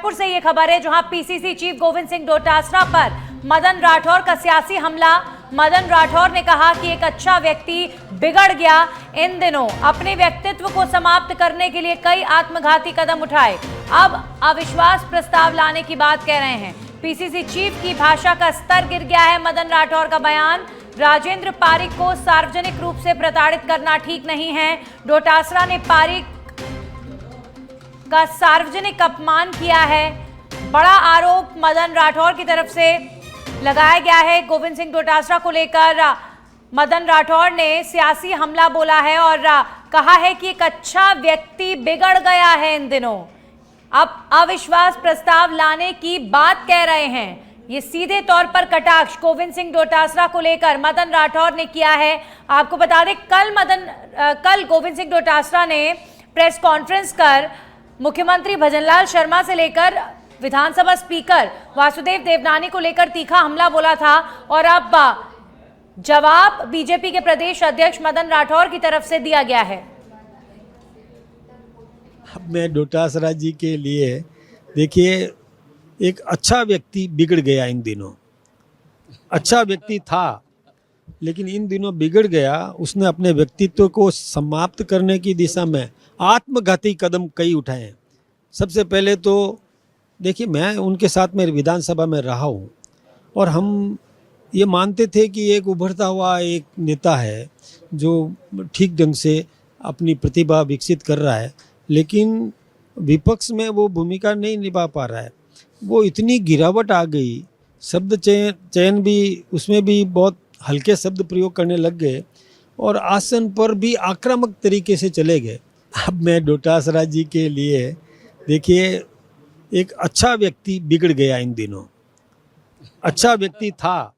भरतपुर से ये खबर है, जहां पीसीसी चीफ गोविंद सिंह डोटासरा पर मदन राठौर का सियासी हमला। मदन राठौर ने कहा कि एक अच्छा व्यक्ति बिगड़ गया। इन दिनों अपने व्यक्तित्व को समाप्त करने के लिए कई आत्मघाती कदम उठाए, अब अविश्वास प्रस्ताव लाने की बात कह रहे हैं। पीसीसी चीफ की भाषा का स्तर गिर गया है। मदन राठौर का बयान, राजेंद्र पारिक को सार्वजनिक रूप से प्रताड़ित करना ठीक नहीं है। डोटासरा ने पारिक का सार्वजनिक अपमान किया है। बड़ा आरोप मदन राठौर की तरफ से लगाया गया है। गोविंद सिंह डोटासरा को लेकर मदन राठौर ने सियासी हमला बोला है और कहा है कि एक अच्छा व्यक्ति बिगड़ गया है। इन दिनों अब अविश्वास प्रस्ताव लाने की बात कह रहे हैं। ये सीधे तौर पर कटाक्ष गोविंद सिंह डोटासरा को लेकर मदन राठौर ने किया है। आपको बता दें, कल गोविंद सिंह डोटासरा ने प्रेस कॉन्फ्रेंस कर मुख्यमंत्री भजनलाल शर्मा से लेकर विधानसभा स्पीकर वासुदेव देवनानी को लेकर तीखा हमला बोला था और अब जवाब बीजेपी के प्रदेश अध्यक्ष मदन राठौर की तरफ से दिया गया है। मैं डोटासरा जी के लिए, देखिए, एक अच्छा व्यक्ति बिगड़ गया। इन दिनों अच्छा व्यक्ति था लेकिन इन दिनों बिगड़ गया। उसने अपने व्यक्तित्व को समाप्त करने की दिशा में आत्मघाती कदम कई उठाए हैं। सबसे पहले तो देखिए, मैं उनके साथ में विधानसभा में रहा हूँ और हम ये मानते थे कि एक उभरता हुआ एक नेता है जो ठीक ढंग से अपनी प्रतिभा विकसित कर रहा है, लेकिन विपक्ष में वो भूमिका नहीं निभा पा रहा है। वो इतनी गिरावट आ गई, शब्द चयन भी उसमें भी बहुत हल्के शब्द प्रयोग करने लग गए और आसन पर भी आक्रामक तरीके से चले गए। अब मैं डोटासरा जी के लिए, देखिए, एक अच्छा व्यक्ति बिगड़ गया। इन दिनों अच्छा व्यक्ति था।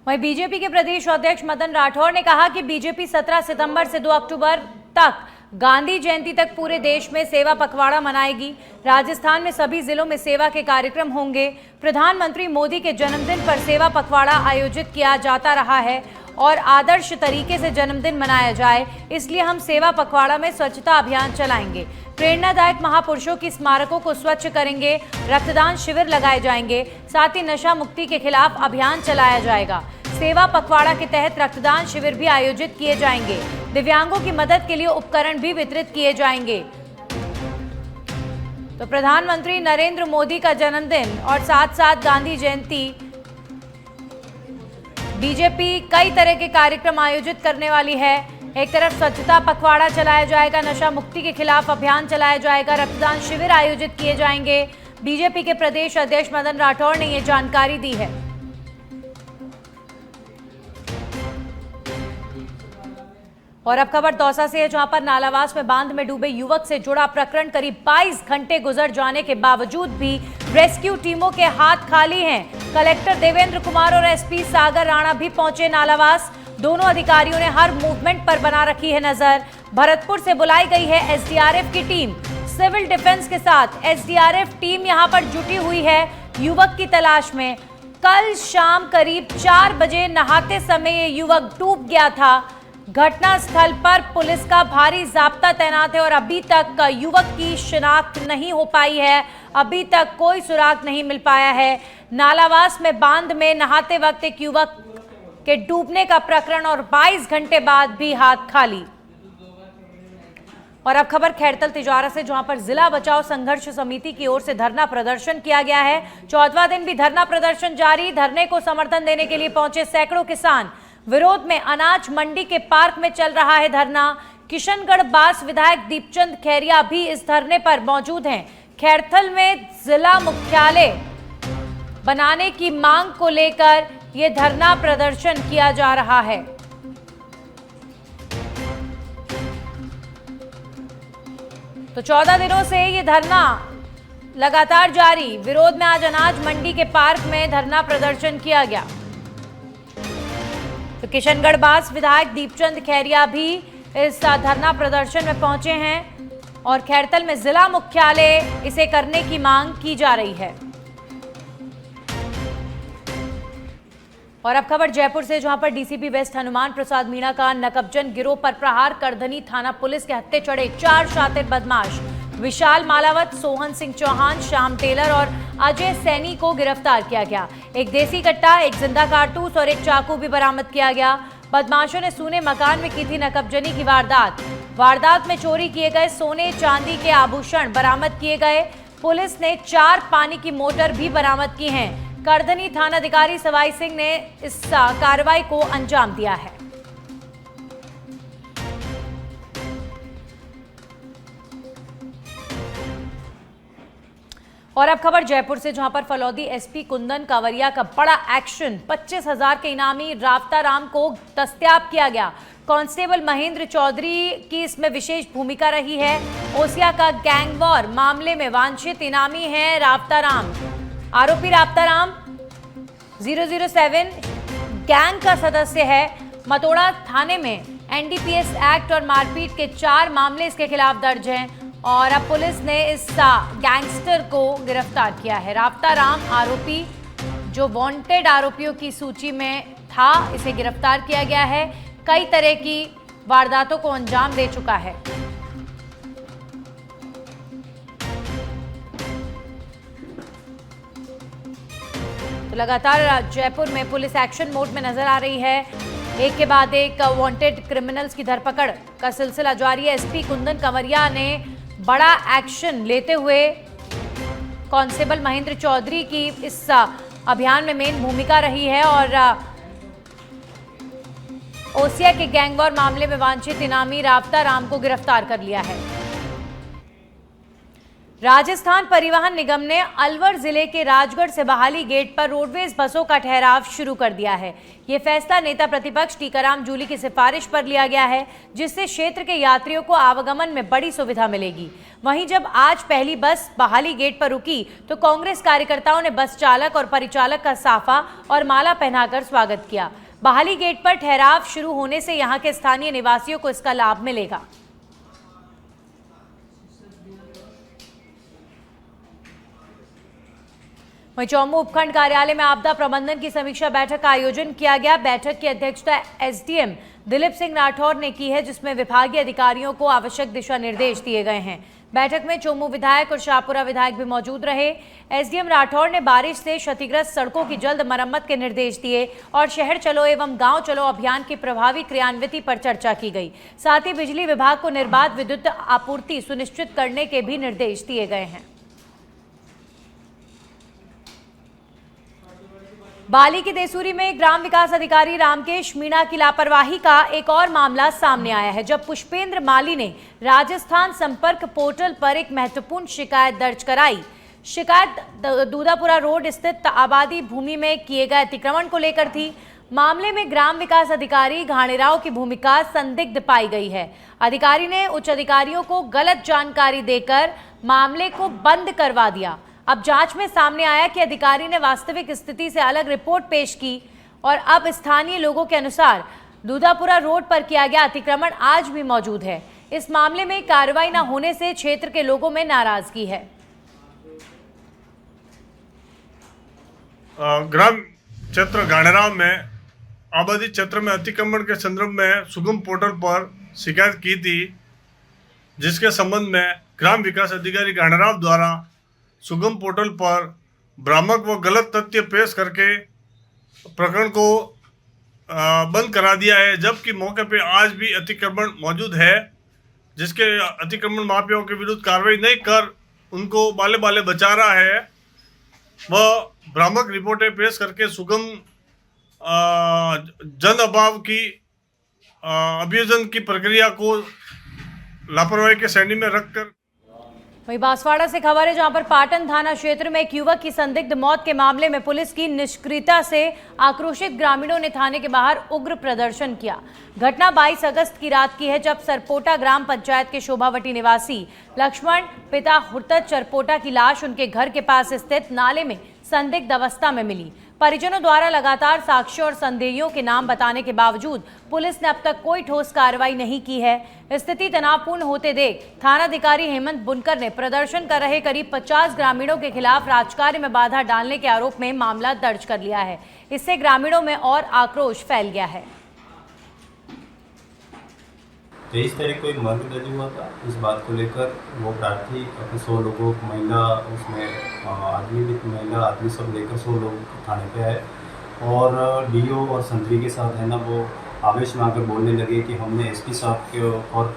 वहीं बीजेपी के प्रदेश अध्यक्ष मदन राठौर ने कहा कि बीजेपी 17 सितंबर से 2 अक्टूबर तक गांधी जयंती तक पूरे देश में सेवा पखवाड़ा मनाएगी। राजस्थान में सभी जिलों में सेवा के कार्यक्रम होंगे। प्रधानमंत्री मोदी के जन्मदिन पर सेवा पखवाड़ा आयोजित किया जाता रहा है और आदर्श तरीके से जन्मदिन मनाया जाए, इसलिए हम सेवा पखवाड़ा में स्वच्छता अभियान चलाएंगे। प्रेरणादायक महापुरुषों की स्मारकों को स्वच्छ करेंगे। रक्तदान शिविर लगाए जाएंगे। साथ ही नशा मुक्ति के खिलाफ अभियान चलाया जाएगा। सेवा पखवाड़ा के तहत रक्तदान शिविर भी आयोजित किए जाएंगे। दिव्यांगों की मदद के लिए उपकरण भी वितरित किए जाएंगे। तो प्रधानमंत्री नरेंद्र मोदी का जन्मदिन और साथ साथ गांधी जयंती, बीजेपी कई तरह के कार्यक्रम आयोजित करने वाली है। एक तरफ स्वच्छता पखवाड़ा चलाया जाएगा, नशा मुक्ति के खिलाफ अभियान चलाया जाएगा, रक्तदान शिविर आयोजित किए जाएंगे। बीजेपी के प्रदेश अध्यक्ष मदन राठौर ने यह जानकारी दी है। और अब खबर दौसा से है, जहां पर नालावास में बांध में डूबे युवक से जुड़ा प्रकरण करीब 22 घंटे गुजर जाने के बावजूद भी रेस्क्यू टीमों के हाथ खाली हैं। कलेक्टर देवेंद्र कुमार और एसपी सागर राणा भी पहुंचे नालावास। दोनों अधिकारियों ने हर मूवमेंट पर बना रखी है नजर। भरतपुर से बुलाई गई है एसडीआरएफ की टीम। सिविल डिफेंस के साथ एसडीआरएफ टीम यहां पर जुटी हुई है युवक की तलाश में। कल शाम करीब 4 बजे नहाते समय ये युवक डूब गया था। घटना स्थल पर पुलिस का भारी जाब्ता तैनात है और अभी तक युवक की शिनाख्त नहीं हो पाई है। अभी तक कोई सुराग नहीं मिल पाया है। नालावास में बांध में नहाते वक्त एक युवक के डूबने का प्रकरण और 22 घंटे बाद भी हाथ खाली। और अब खबर खैरतल तिजारा से, जहां पर जिला बचाओ संघर्ष समिति की ओर से धरना प्रदर्शन किया गया है। 14वां दिन भी धरना प्रदर्शन जारी। धरने को समर्थन देने के लिए पहुंचे सैकड़ों किसान। विरोध में अनाज मंडी के पार्क में चल रहा है धरना। किशनगढ़ बास विधायक दीपचंद खैरिया भी इस धरने पर मौजूद हैं। खैरथल में जिला मुख्यालय बनाने की मांग को लेकर यह धरना प्रदर्शन किया जा रहा है। तो 14 दिनों से ये धरना लगातार जारी। विरोध में आज अनाज मंडी के पार्क में धरना प्रदर्शन किया गया। तो किशनगढ़ बास विधायक दीपचंद खैरिया भी इस धरना प्रदर्शन में पहुंचे हैं और खैरथल में जिला मुख्यालय इसे करने की मांग की जा रही है। और अब खबर जयपुर से, जहां पर डीसीपी वेस्ट हनुमान प्रसाद मीणा का नकबजन गिरोह पर प्रहार कर धनी थाना पुलिस के हत्थे चढ़े 4 शातिर बदमाश। विशाल मालावत, सोहन सिंह चौहान, श्याम टेलर और अजय सैनी को गिरफ्तार किया गया। एक देसी कट्टा, एक जिंदा कारतूस और एक चाकू भी बरामद किया गया। बदमाशों ने सूने मकान में की थी नकबजनी की वारदात में चोरी किए गए सोने चांदी के आभूषण बरामद किए गए। पुलिस ने 4 पानी की मोटर भी बरामद की हैं। करधनी थानाधिकारी सवाई सिंह ने इस कार्रवाई को अंजाम दिया है। और अब खबर जयपुर से, जहां पर फलौदी एसपी कुंदन कावरिया का बड़ा एक्शन। 25,000 के इनामी राफ्ता राम को दस्तयाब किया गया। कांस्टेबल महेंद्र चौधरी की इसमें विशेष भूमिका रही है। ओसिया का गैंगवॉर मामले में वांछित इनामी है राफ्ता राम। आरोपी राफ्ता राम 007 गैंग का सदस्य है। मतोड़ा थाने में एनडीपीएस एक्ट और मारपीट के 4 मामले इसके खिलाफ दर्ज हैं और अब पुलिस ने इस गैंगस्टर को गिरफ्तार किया है। राफ्ता राम आरोपी जो वांटेड आरोपियों की सूची में था, इसे गिरफ्तार किया गया है। कई तरह की वारदातों को अंजाम दे चुका है। तो लगातार जयपुर में पुलिस एक्शन मोड में नजर आ रही है। एक के बाद एक वांटेड क्रिमिनल्स की धरपकड़ का सिलसिला जारी है। एसपी कुंदन कावरिया ने बड़ा एक्शन लेते हुए कांस्टेबल महेंद्र चौधरी की इस अभियान में मेन भूमिका रही है और ओसिया के गैंगवॉर मामले में वांछित इनामी राफ्ता राम को गिरफ्तार कर लिया है। राजस्थान परिवहन निगम ने अलवर जिले के राजगढ़ से बहाली गेट पर रोडवेज बसों का ठहराव शुरू कर दिया है। ये फैसला नेता प्रतिपक्ष टीकाराम जूली की सिफारिश पर लिया गया है, जिससे क्षेत्र के यात्रियों को आवागमन में बड़ी सुविधा मिलेगी। वहीं जब आज पहली बस बहाली गेट पर रुकी तो कांग्रेस कार्यकर्ताओं ने बस चालक और परिचालक का साफा और माला पहनाकर स्वागत किया। बहाली गेट पर ठहराव शुरू होने से यहां के स्थानीय निवासियों को इसका लाभ मिलेगा। वहीं चौमू उपखंड कार्यालय में आपदा प्रबंधन की समीक्षा बैठक का आयोजन किया गया। बैठक की अध्यक्षता एसडीएम दिलीप सिंह राठौर ने की है, जिसमें विभागीय अधिकारियों को आवश्यक दिशा निर्देश दिए गए हैं। बैठक में चौमू विधायक और शाहपुरा विधायक भी मौजूद रहे। एसडीएम राठौर ने बारिश से क्षतिग्रस्त सड़कों की जल्द मरम्मत के निर्देश दिए और शहर चलो एवं गांव चलो अभियान की प्रभावी क्रियान्विति पर चर्चा की गई। साथ ही बिजली विभाग को निर्बाध विद्युत आपूर्ति सुनिश्चित करने के भी निर्देश दिए गए हैं। बाली की देसूरी में ग्राम विकास अधिकारी रामकेश मीणा की लापरवाही का एक और मामला सामने आया है, जब पुष्पेंद्र माली ने राजस्थान संपर्क पोर्टल पर एक महत्वपूर्ण शिकायत दर्ज कराई। शिकायत दूधापुरा रोड स्थित आबादी भूमि में किए गए अतिक्रमण को लेकर थी। मामले में ग्राम विकास अधिकारी घाणेराव की भूमिका संदिग्ध पाई गई है। अधिकारी ने उच्च अधिकारियों को गलत जानकारी देकर मामले को बंद करवा दिया। अब जांच में सामने आया कि अधिकारी ने वास्तविक स्थिति से अलग रिपोर्ट पेश की और अब स्थानीय लोगों के अनुसार दूधापुरा रोड पर किया गया अतिक्रमण आज भी मौजूद है। इस मामले में कार्रवाई न होने से क्षेत्र के लोगों में नाराजगी है। ग्राम क्षेत्र घाणेराव में आबादी क्षेत्र में अतिक्रमण के संदर्भ में सुगम पोर्टल पर शिकायत की थी, जिसके संबंध में ग्राम विकास अधिकारी घाणेराव द्वारा सुगम पोर्टल पर भ्रामक व गलत तथ्य पेश करके प्रकरण को बंद करा दिया है, जबकि मौके पे आज भी अतिक्रमण मौजूद है, जिसके अतिक्रमण माफियाओं के विरुद्ध कार्रवाई नहीं कर उनको बाले बाले बचा रहा है। वह भ्रामक रिपोर्टें पेश करके सुगम जन अभाव की अभियोजन की प्रक्रिया को लापरवाही के श्रेणी में रखकर। वहीं बांसवाड़ा से खबर है, जहां पर पाटन थाना क्षेत्र में एक युवक की संदिग्ध मौत के मामले में पुलिस की निष्क्रियता से आक्रोशित ग्रामीणों ने थाने के बाहर उग्र प्रदर्शन किया। घटना 22 अगस्त की रात की है, जब सरपोटा ग्राम पंचायत के शोभावटी निवासी लक्ष्मण पिता हुर्तज चरपोटा की लाश उनके घर के पास स्थित नाले में संदिग्ध अवस्था में मिली। परिजनों द्वारा लगातार साक्ष्यों और संदेहियों के नाम बताने के बावजूद पुलिस ने अब तक कोई ठोस कार्रवाई नहीं की है। स्थिति तनावपूर्ण होते देख थानाधिकारी हेमंत बुनकर ने प्रदर्शन कर रहे करीब 50 ग्रामीणों के खिलाफ राजकार्य में बाधा डालने के आरोप में मामला दर्ज कर लिया है। इससे ग्रामीणों में और आक्रोश फैल गया है। 23 तारीख को एक मर्डर हुआ था। इस बात को लेकर वो प्रार्थी अपने 100 लोगों महिला उसमें महिला आदमी सब लेकर 100 लोग थाने पे आए और डीओ और संतरी के साथ है ना वो आवेश में आकर बोलने लगे कि हमने एसपी साहब के और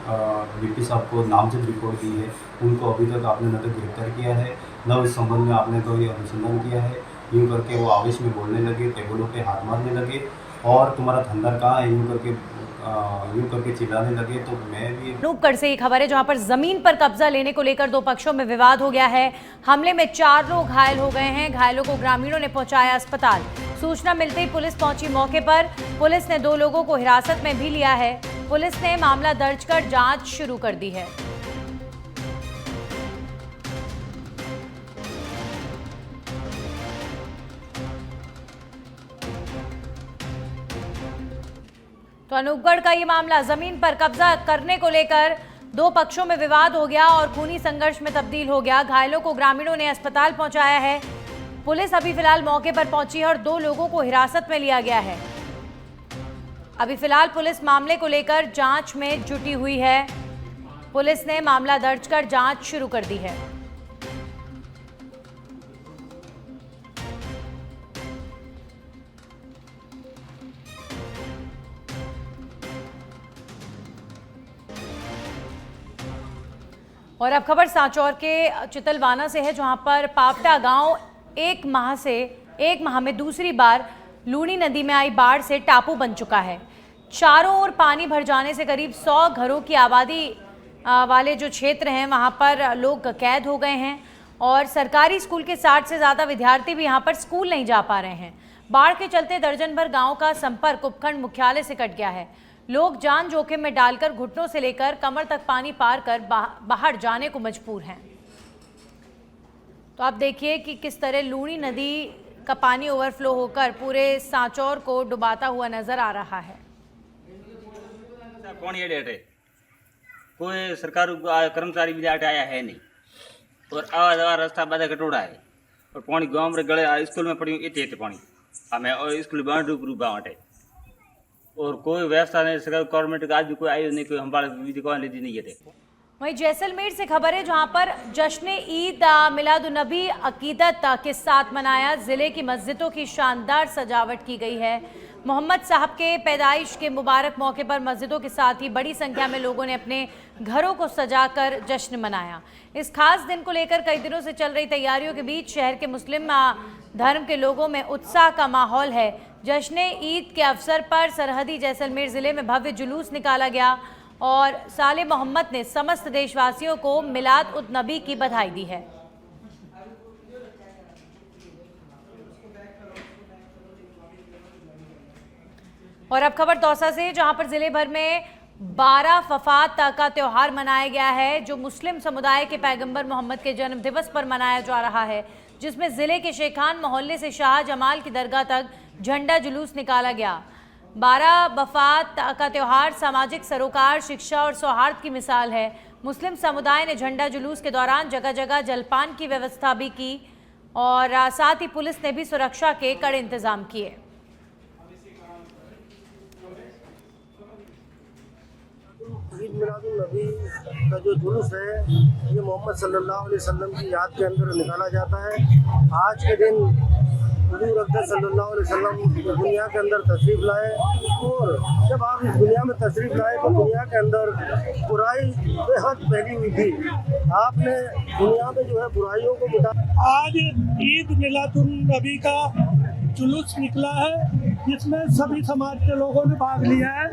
डीपी साहब को नामजद रिपोर्ट दी है, उनको अभी तक आपने न तो गिरफ्तार किया है न इस संबंध में आपने कोई अनुसंधान किया है। यूँ करके वो आवेश में बोलने लगे, टेबलों पे हाथ मारने लगे और तुम्हारा धंधा कहाँ है यूँ करके चिल्लाने लगे। तो मैं भी अनूपगढ़ से ये खबर है जहां पर जमीन पर कब्जा लेने को लेकर दो पक्षों में विवाद हो गया है। हमले में 4 लोग घायल हो गए हैं। घायलों को ग्रामीणों ने पहुंचाया अस्पताल। सूचना मिलते ही पुलिस पहुंची मौके पर। पुलिस ने 2 लोगों को हिरासत में भी लिया है। पुलिस ने मामला दर्ज कर जांच शुरू कर दी है। तो अनूपगढ़ का ये मामला जमीन पर कब्जा करने को लेकर 2 पक्षों में विवाद हो गया और खूनी संघर्ष में तब्दील हो गया। घायलों को ग्रामीणों ने अस्पताल पहुंचाया है। पुलिस अभी फिलहाल मौके पर पहुंची है और 2 लोगों को हिरासत में लिया गया है। अभी फिलहाल पुलिस मामले को लेकर जांच में जुटी हुई है। पुलिस ने मामला दर्ज कर जांच शुरू कर दी है। और अब खबर सांचौर के चितलवाना से है जहां पर पावटा गांव एक माह में दूसरी बार लूनी नदी में आई बाढ़ से टापू बन चुका है। चारों ओर पानी भर जाने से करीब 100 घरों की आबादी वाले जो क्षेत्र हैं वहां पर लोग कैद हो गए हैं और सरकारी स्कूल के 60 से ज़्यादा विद्यार्थी भी यहां पर स्कूल नहीं जा पा रहे हैं। बाढ़ के चलते दर्जन भर गाँव का संपर्क उपखंड मुख्यालय से कट गया है। लोग जान जोखिम में डालकर घुटनों से लेकर कमर तक पानी पार कर बाहर जाने को मजबूर हैं। तो आप देखिए कि किस तरह लूनी नदी का पानी ओवरफ्लो होकर पूरे सांचौर को डुबाता हुआ नजर आ रहा है। कौन ये डेट है? कोई सरकार कर्मचारी भी आया है नहीं और आवाज रास्ता बाधा कटोड़ा है और पानी गाँव में गले स्कूल में पड़ी इतने पानी हमें और स्कूल बाढ़ रूप बाटे और कोई व्यवस्था नहीं। सरकार गवर्नमेंट का आज भी कोई आयो नहीं, कोई हमारे लेती नहीं है। वहीं जैसलमेर से खबर है जहां पर जश्न ईद मिलादुन्नबी अकीदत के साथ मनाया। जिले की मस्जिदों की शानदार सजावट की गई है। मोहम्मद साहब के पैदाइश के मुबारक मौके पर मस्जिदों के साथ ही बड़ी संख्या में लोगों ने अपने घरों को सजाकर जश्न मनाया। इस खास दिन को लेकर कई दिनों से चल रही तैयारियों के बीच शहर के मुस्लिम धर्म के लोगों में उत्साह का माहौल है। जश्न ईद के अवसर पर सरहदी जैसलमेर जिले में भव्य जुलूस निकाला गया और साले मोहम्मद ने समस्त देशवासियों को मिलाद उन नबी की बधाई दी है। और अब खबर दौसा से जहां पर जिले भर में 12 वफात का त्यौहार मनाया गया है जो मुस्लिम समुदाय के पैगंबर मोहम्मद के जन्म दिवस पर मनाया जा रहा है, जिसमें जिले के शेखान मोहल्ले से शाह जमाल की दरगाह तक झंडा जुलूस निकाला गया। 12 वफात का त्यौहार सामाजिक सरोकार, शिक्षा और सौहार्द की मिसाल है। मुस्लिम समुदाय ने झंडा जुलूस के दौरान जगह जगह जलपान की व्यवस्था भी की और साथ ही पुलिस ने भी सुरक्षा के कड़े इंतजाम किए। ईद मिलादुन्नबी का जो जुलूस है ये मोहम्मद सल्लल्लाहु अलैहि वसल्लम की याद के अंदर निकाला जाता है। आज के दिन हुजूर अक़दस सल्लल्लाहु अलैहि वसल्लम दुनिया के अंदर तशरीफ़ लाए और जब आप इस दुनिया में तशरीफ़ लाए तो दुनिया के अंदर बुराई बेहद फैली हुई थी। आपने दुनिया में जो है बुराइयों को मिटा। आज ईद मिलादुन्नबी का जुलूस निकला है जिसमें सभी समाज के लोगों ने भाग लिया है।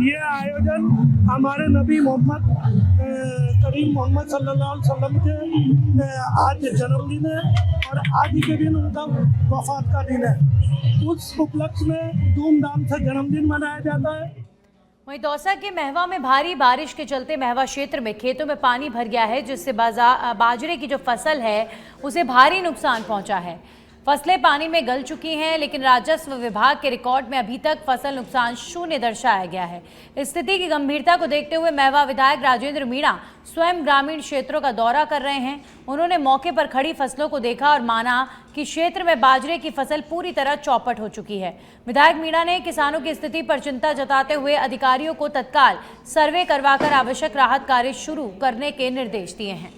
ये आयोजन हमारे नबी मोहम्मद करीम मोहम्मद सल्लल्लाहु अलैहि वसल्लम के आज जन्मदिन है और आज ही के दिन उनका वफात का दिन है। उस उपलक्ष्य में धूमधाम से जन्मदिन मनाया जाता है। वहीं दौसा के महवा में भारी बारिश के चलते महवा क्षेत्र में खेतों में पानी भर गया है जिससे बाजरे की जो फसल है उसे भारी नुकसान पहुंचा है। फसलें पानी में गल चुकी हैं, लेकिन राजस्व विभाग के रिकॉर्ड में अभी तक फसल नुकसान शून्य दर्शाया गया है। स्थिति की गंभीरता को देखते हुए महवा विधायक राजेंद्र मीणा स्वयं ग्रामीण क्षेत्रों का दौरा कर रहे हैं। उन्होंने मौके पर खड़ी फसलों को देखा और माना कि क्षेत्र में बाजरे की फसल पूरी तरह चौपट हो चुकी है। विधायक मीणा ने किसानों की स्थिति पर चिंता जताते हुए अधिकारियों को तत्काल सर्वे करवाकर आवश्यक राहत कार्य शुरू करने के निर्देश दिए हैं।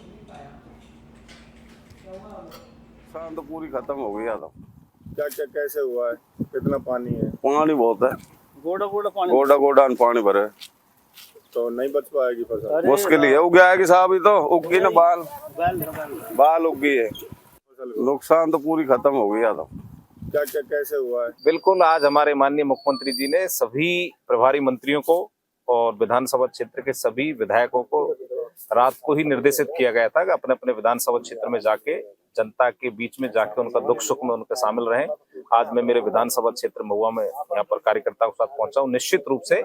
नुकसान तो पूरी खत्म हो गई। तो क्या क्या कैसे हुआ है, कितना पानी है? पानी बहुत है, गोडा गोडा पानी भरे, तो नहीं बच पाएगी फसल। मुश्किल ही है। उग जाएगी साहब, तो उग गई ना, बाल उग गई है। नुकसान तो पूरी खत्म हो गई। तो क्या क्या कैसे हुआ है? बिल्कुल, आज हमारे माननीय मुख्यमंत्री जी ने सभी प्रभारी मंत्रियों को और विधानसभा क्षेत्र के सभी विधायकों को रात को ही निर्देशित किया गया था कि अपने अपने विधानसभा क्षेत्र में जाके जनता के बीच में जाके उनका दुख सुख में उनके शामिल रहें। आज मैं मेरे विधानसभा क्षेत्र महुआ में यहाँ पर कार्यकर्ताओं के साथ पहुंचा हूँ। निश्चित रूप से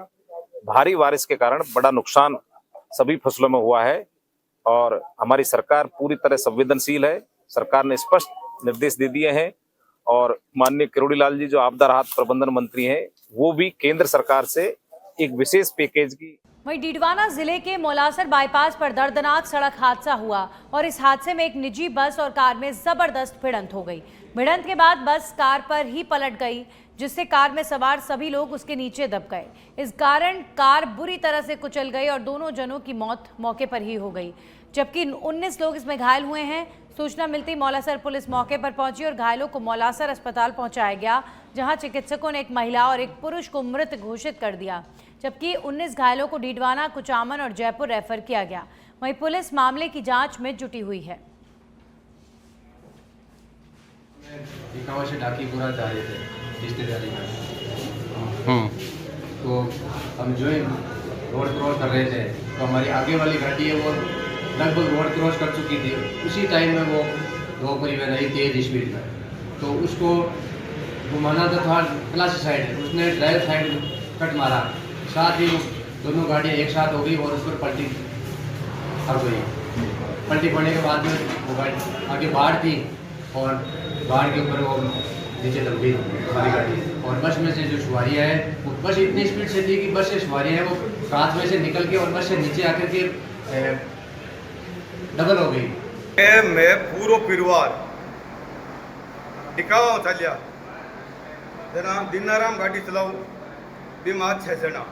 भारी बारिश के कारण बड़ा नुकसान सभी फसलों में हुआ है और हमारी सरकार पूरी तरह संवेदनशील है। सरकार ने स्पष्ट निर्देश दे दिए हैं और माननीय किरोड़ी लाल जी जो आपदा राहत प्रबंधन मंत्री हैं, वो भी केंद्र सरकार से एक विशेष पैकेज की। वहीं डीडवाना जिले के मौलासर बाईपास पर दर्दनाक सड़क हादसा हुआ और इस हादसे में एक निजी बस और कार में जबरदस्त भिड़ंत हो गई। भिड़ंत के बाद बस कार पर ही पलट गई, जिससे कार में सवार सभी लोग उसके नीचे दब गए। इस कारण कार बुरी तरह से कुचल गई और दोनों जनों की मौत मौके पर ही हो गई, जबकि 19 लोग इसमें घायल हुए हैं। सूचना मिलती मौलासर पुलिस मौके पर पहुंची और घायलों को मौलासर अस्पताल पहुंचाया गया, जहां चिकित्सकों ने एक महिला और एक पुरुष को मृत घोषित कर दिया, जबकि 19 घायलों को डीडवाना, कुचामन और जयपुर रेफर किया गया। वहीं पुलिस मामले की जांच में जुटी हुई है। से ढाकीपुरा जा रहे थे रिश्तेदारी में, तो हम जो है रोड क्रॉस कर रहे थे, तो हमारी आगे वाली गाड़ी है वो लगभग रोड क्रॉस कर चुकी थी। उसी टाइम में वो दो परिवार आई तेज स्पीड में, तो उसको घुमाना तो था प्लस साइड, उसने ड्राइव साइड कट मारा, साथ ही दोनों गाड़ियाँ एक साथ हो गई और उस पर पलटी अब गई। पलटी पड़ने के बाद में वो गाड़ी आगे बाढ़ थी और बाढ़ के ऊपर वो नीचे दब गई हमारी गाड़ी। और बस में से जो सवारियाँ हैं वो बस इतनी स्पीड से थी कि बस से सवारियाँ हैं वो साथ में से निकल के और बस से नीचे आकर के डबल हो गई। मैं पूरा परिवार टिकावा चलिया दिन आराम गाड़ी चलाऊँ बीमार 6 जना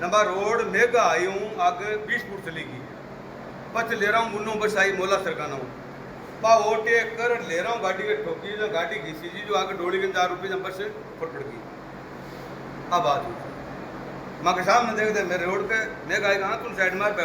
नंबर रोड मेगा आई हूँ आगे 20 फुट चलेगी बच ले रहा हूँ मुन्नो बस आई मोला सरकाना हूँ पा ओटे कर ले रहा हूँ गाड़ी के ठोकी जो गाड़ी घिसी जी जो आगे डोली के 4 रुपये नंबर से फट गई। अब आज माँ के सामने देख दे मेरे रोड पे मेगा आई कहाँ तुम साइड मार पे